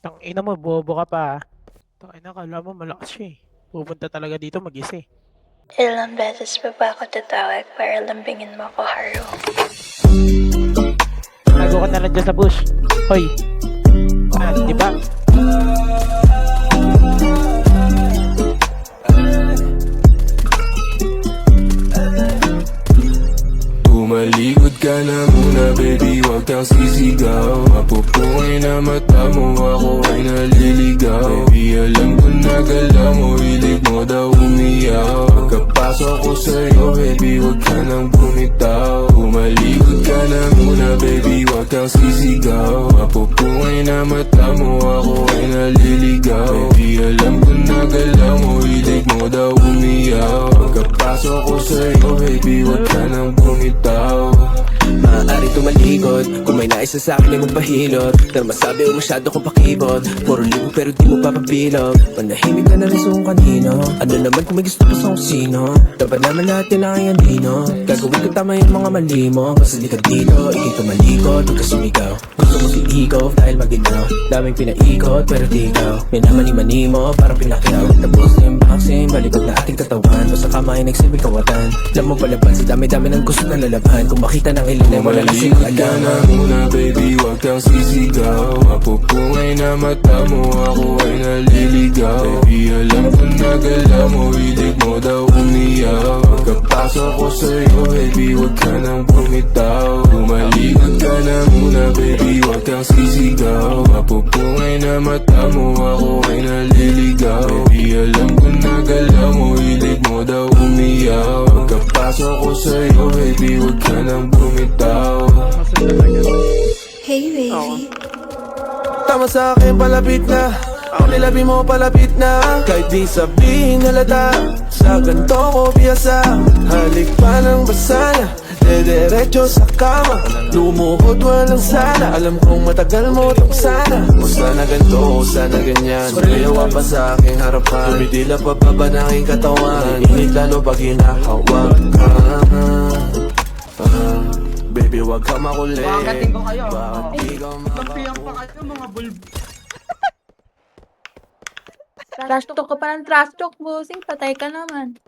Tangina mo, bobo ka pa. Tangina, kala mo malakas siya eh. Pupunta talaga dito mag-isa eh. Ilang beses pa ba ako tatawag para lambingin mo ako, Haru? Tago ka na lang dyan sa bush. Hoy. Di ba? Tumalikod ka na muna baby, wag kang sisigaw. Mapupungay na mata mo, ako ay naliligaw. Baby, alam ko na galaw mo, hilig mo daw umiyaw. Pagkapasok ko sa'yo baby, wag ka nang bumitaw. Tumalikod ka na muna baby, wag kang sisigaw. Mapupungay na mata mo, ako ay naliligaw. Baby, alam ko na galaw mo, hilig mo daw umiyaw. Pagkapasok ko sa'yo baby, wag ka nang bumitaw. Maaari tumalikod kung may nais na sa'kin ay magpahilot. Pero masabi o masyado kong pakibot. Puro libo pero di mo papabilog. Manahimik ka na rin sa kung kanino. Ano naman kung may gusto pa sa kung sino. Dapat naman lahat yun lang ay andino. Gagawin ko tama yung mga mali mo. Basta di ka dito, ikay tumalikod. Huwag ka sumigaw. Gusto mo si Ikaw dahil maginaw. Daming pinaikot pero di ikaw. May namani-mani mo parang pinakyaw. Tapos na yung vaccine, balibag na ating katawan. Basta kamay nagsilbing kawatan. Alam mo palaban sa dami-dami ng gusto na lalaban. Kung makita ng ilan ay wala lang Tumalikod ka na muna baby, wag kang sisigaw. Mapupungay na mata mo, ako ay naliligaw. Baby, alam ko na galaw mo, hilig mo daw umiyaw. Pagkapasok ko sa'yo baby, wag ka nang bumitaw. Tumalikod ka na muna baby, wag kang sisigaw. Mapupungay na mata mo, ako ay naliligaw. Baby, alam ko na galaw mo, hilig mo daw umiyaw. Pagkapasok ko sa'yo baby, wag ka nang bumitaw. Hey, baby. Tama sa akin palapit na. Ako nilabi mo palapit na. Kahit di sabihin halata. Sa ganto ko piyasa. Halik pa ng basana. Dediretso sa kama. Lumuhod walang sana. Alam kong matagal mo itong sana. O sana ganto o sana ganyan. Mayawa pa sa aking harapan. Tumitila pa ba ng aking katawan. Init lalo pag hinahawak ka. Baby, wag ka makulit. Bakit ko kayo? Bakit di ka Lampiyan pa kayo mga bulb. Trash talk ka pa ng trash talk, bossing. Patay ka naman.